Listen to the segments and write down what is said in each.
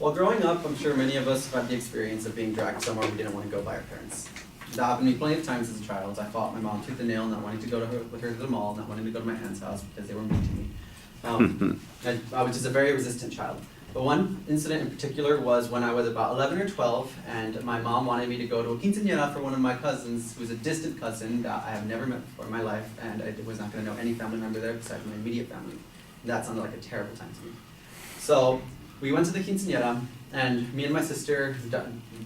Well, growing up, I'm sure many of us have had the experience of being dragged somewhere we didn't want to go by our parents. That happened to me plenty of times as a child. I fought my mom tooth and nail, not wanting to go with her to the mall, not wanting to go to my aunt's house because they were mean to me. I was just a very resistant child. But one incident in particular was when I was about 11 or 12, and my mom wanted me to go to a quinceañera for one of my cousins, who was a distant cousin that I have never met before in my life, and I was not going to know any family member there besides my immediate family. That sounded like a terrible time to me. So we went to the quinceañera, and me and my sister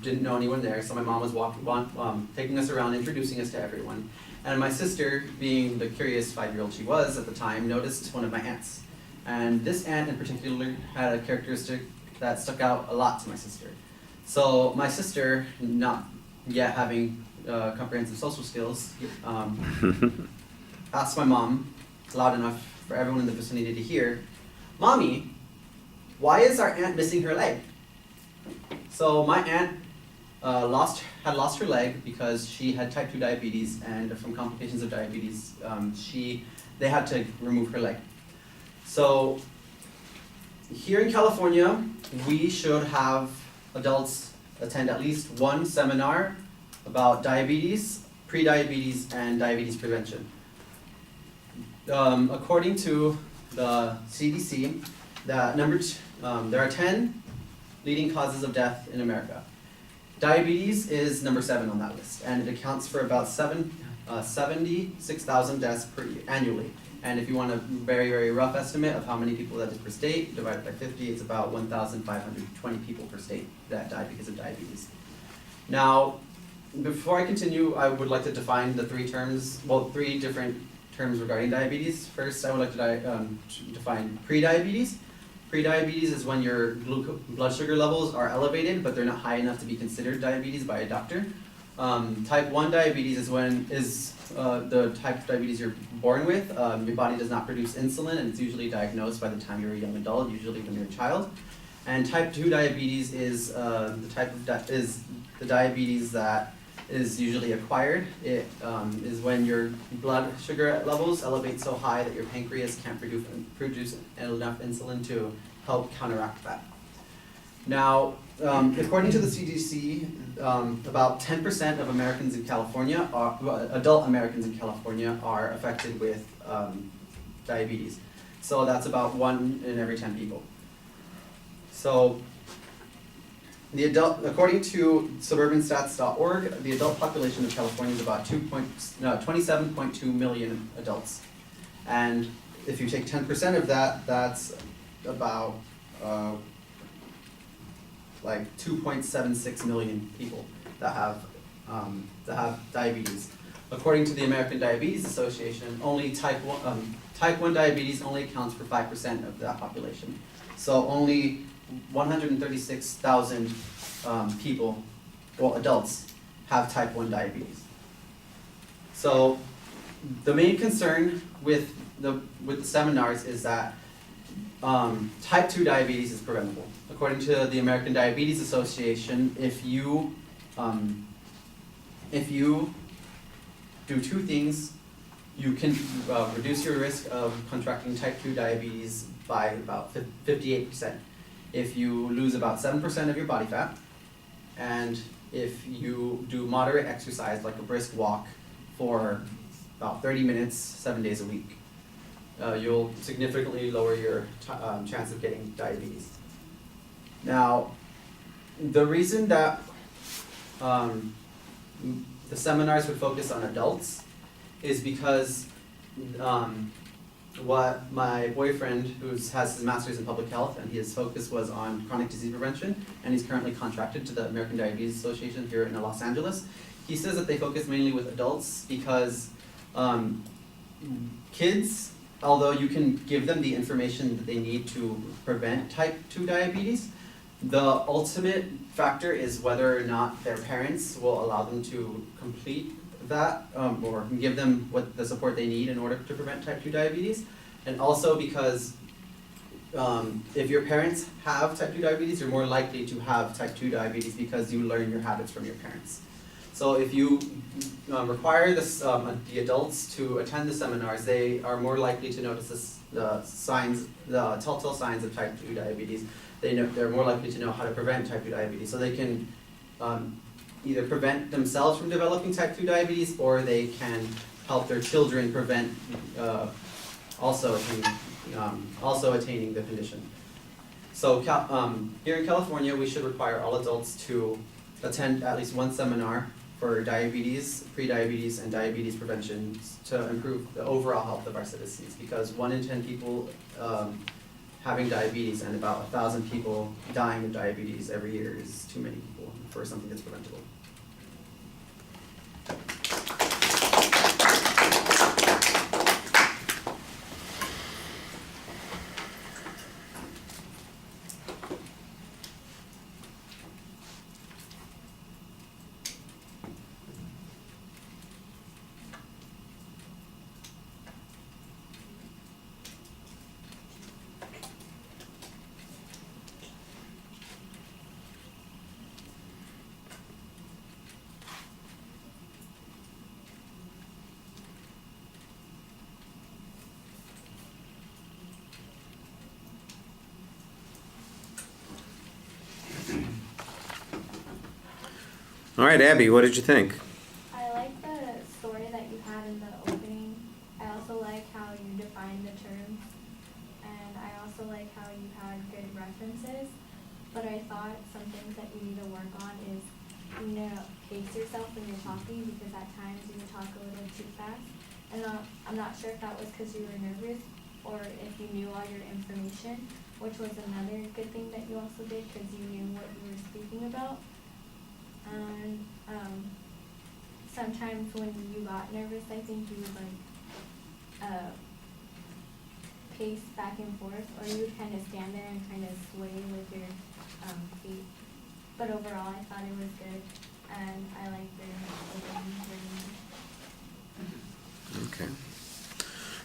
didn't know anyone there, so my mom was taking us around, introducing us to everyone. And my sister, being the curious 5-year-old she was at the time, noticed one of my aunts. And this aunt in particular had a characteristic that stuck out a lot to my sister. So my sister, not yet having comprehensive social skills, asked my mom, loud enough for everyone in the vicinity to hear, "Mommy, why is our aunt missing her leg?" So my aunt had lost her leg because she had type 2 diabetes, and from complications of diabetes, they had to remove her leg. So here in California, we should have adults attend at least one seminar about diabetes, pre-diabetes, and diabetes prevention. According to the CDC, there are 10 leading causes of death in America. Diabetes is number 7 on that list, and it accounts for about 76,000 deaths annually. And if you want a very, very rough estimate of how many people that is per state, divided by 50, it's about 1,520 people per state that die because of diabetes. Now, before I continue, I would like to define the three different terms regarding diabetes. First, I would like to define pre-diabetes. Pre-diabetes is when your blood sugar levels are elevated, but they're not high enough to be considered diabetes by a doctor. Type 1 diabetes is the type of diabetes you're born with. Your body does not produce insulin, and it's usually diagnosed by the time you're a young adult, usually when you're a child. And type 2 diabetes is the diabetes that is usually acquired. It is when your blood sugar levels elevate so high that your pancreas can't produce enough insulin to help counteract that. Now, according to the CDC, about 10% of Americans in California, adult Americans in California, are affected with diabetes. So that's about 1 in every 10 people. So, according to suburbanstats.org, the adult population of California is about 27.2 million adults. And if you take 10% of that, that's about like 2.76 million people that have diabetes. According to the American Diabetes Association, only type 1 diabetes only accounts for 5% of that population. So only 136,000 people, adults, have type 1 diabetes. So the main concern with the seminars is that type 2 diabetes is preventable. According to the American Diabetes Association, if you do 2 things, you can reduce your risk of contracting type 2 diabetes by about 58%. If you lose about 7% of your body fat, and if you do moderate exercise like a brisk walk for about 30 minutes, 7 days a week, you'll significantly lower your chance of getting diabetes. Now, the reason that the seminars would focus on adults is because what my boyfriend, who has his master's in public health, and his focus was on chronic disease prevention, and he's currently contracted to the American Diabetes Association here in Los Angeles. He says that they focus mainly with adults because kids, although you can give them the information that they need to prevent type 2 diabetes, the ultimate factor is whether or not their parents will allow them to complete that or give them the support they need in order to prevent type 2 diabetes. And also because if your parents have type 2 diabetes, you're more likely to have type 2 diabetes because you learn your habits from your parents. So if you require the adults to attend the seminars, they are more likely to notice the telltale signs of type 2 diabetes. They're more likely to know how to prevent type 2 diabetes. So they can either prevent themselves from developing type 2 diabetes, or they can help their children prevent also attaining the condition. So here in California, we should require all adults to attend at least one seminar for diabetes, pre-diabetes, and diabetes prevention to improve the overall health of our citizens, because 1 in 10 people having diabetes and about 1,000 people dying of diabetes every year is too many people for something that's preventable. All right, Abby, what did you think? I like the story that you had in the opening. I also like how you defined the terms. And I also like how you had good references. But I thought some things that you need to work on is you need to pace yourself when you're talking, because at times you would talk a little too fast. And I'm not sure if that was because you were nervous or if you knew all your information, which was another good thing that you also did, because you knew what you were speaking about. And sometimes when you got nervous, I think you would pace back and forth, or you would kind of stand there and kind of sway with your feet. But overall, I thought it was good, and I liked your opening. Okay.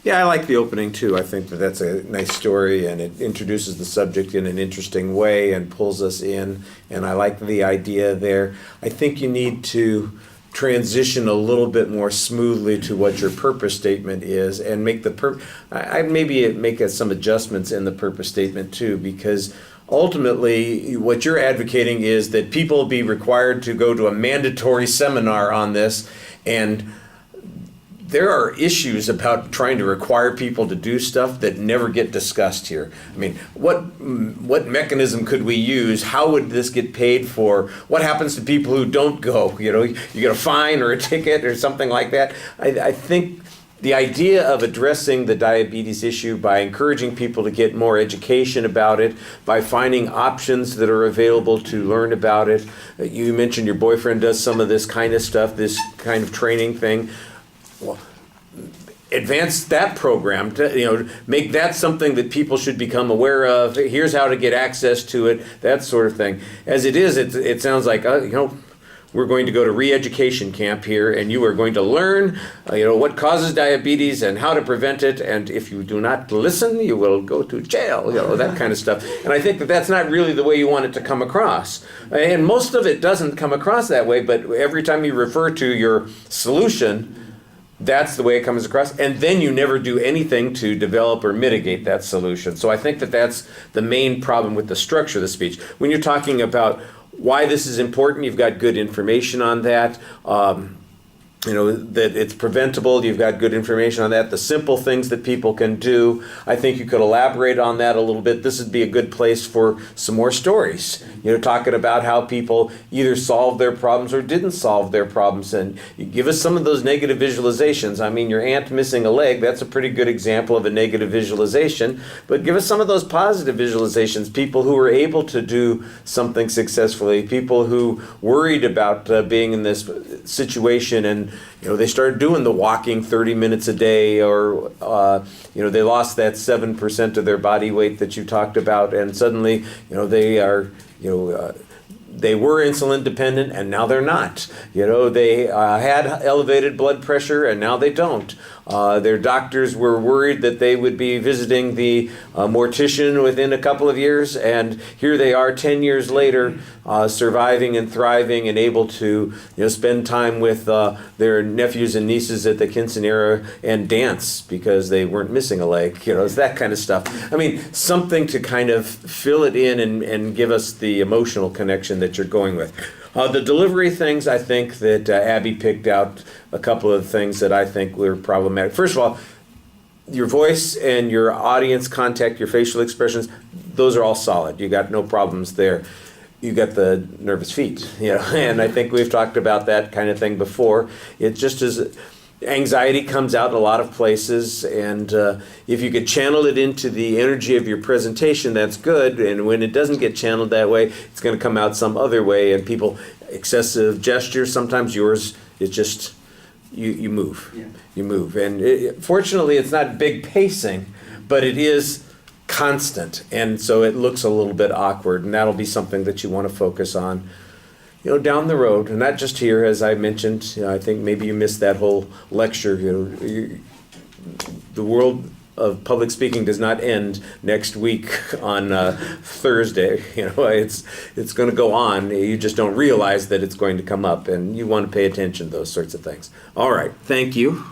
Yeah, I like the opening too. I think that that's a nice story, and it introduces the subject in an interesting way and pulls us in, and I like the idea there. I think you need to transition a little bit more smoothly to what your purpose statement is, and make the I'd maybe make some adjustments in the purpose statement too, because ultimately what you're advocating is that people be required to go to a mandatory seminar on this, and there are issues about trying to require people to do stuff that never get discussed here. I mean, what mechanism could we use? How would this get paid for? What happens to people who don't go? You know, you get a fine or a ticket or something like that. I think the idea of addressing the diabetes issue by encouraging people to get more education about it, by finding options that are available to learn about it. You mentioned your boyfriend does some of this kind of stuff, this kind of training thing. Well, advance that program to, make that something that people should become aware of. Here's how to get access to it, that sort of thing. As it is, it sounds like, we're going to go to re-education camp here, and you are going to learn, what causes diabetes and how to prevent it. And if you do not listen, you will go to jail, that kind of stuff. And I think that that's not really the way you want it to come across. And most of it doesn't come across that way, but every time you refer to your solution, that's the way it comes across, and then you never do anything to develop or mitigate that solution. So I think that that's the main problem with the structure of the speech. When you're talking about why this is important, you've got good information on that. That it's preventable, you've got good information on that. The simple things that people can do, I think you could elaborate on that a little bit. This would be a good place for some more stories. Talking about how people either solved their problems or didn't solve their problems. And you give us some of those negative visualizations. I mean, your aunt missing a leg, that's a pretty good example of a negative visualization. But give us some of those positive visualizations. People who were able to do something successfully, people who worried about being in this situation, and they started doing the walking 30 minutes a day, or they lost that 7% of their body weight that you talked about, and suddenly they are they were insulin dependent and now they're not. They had elevated blood pressure and now they don't. Their doctors were worried that they would be visiting the mortician within a couple of years, and here they are 10 years later, surviving and thriving and able to spend time with their nephews and nieces at the quinceanera and dance because they weren't missing a leg. It's that kind of stuff. I mean, something to kind of fill it in and give us the emotional connection that you're going with. The delivery things, I think that Abby picked out a couple of things that I think were problematic. First of all, your voice and your audience contact, your facial expressions, those are all solid. You got no problems there. You got the nervous feet, and I think we've talked about that kind of thing before. It just is. Anxiety comes out in a lot of places, and if you could channel it into the energy of your presentation, that's good. And when it doesn't get channeled that way, it's going to come out some other way. And people, excessive gestures, sometimes yours, it's just, you move. Yeah. You move. And fortunately, it's not big pacing, but it is constant. And so it looks a little bit awkward, and that'll be something that you want to focus on. Down the road, and not just here, as I mentioned. I think maybe you missed that whole lecture. The world of public speaking does not end next week on Thursday. It's going to go on. You just don't realize that it's going to come up, and you want to pay attention to those sorts of things. All right, thank you.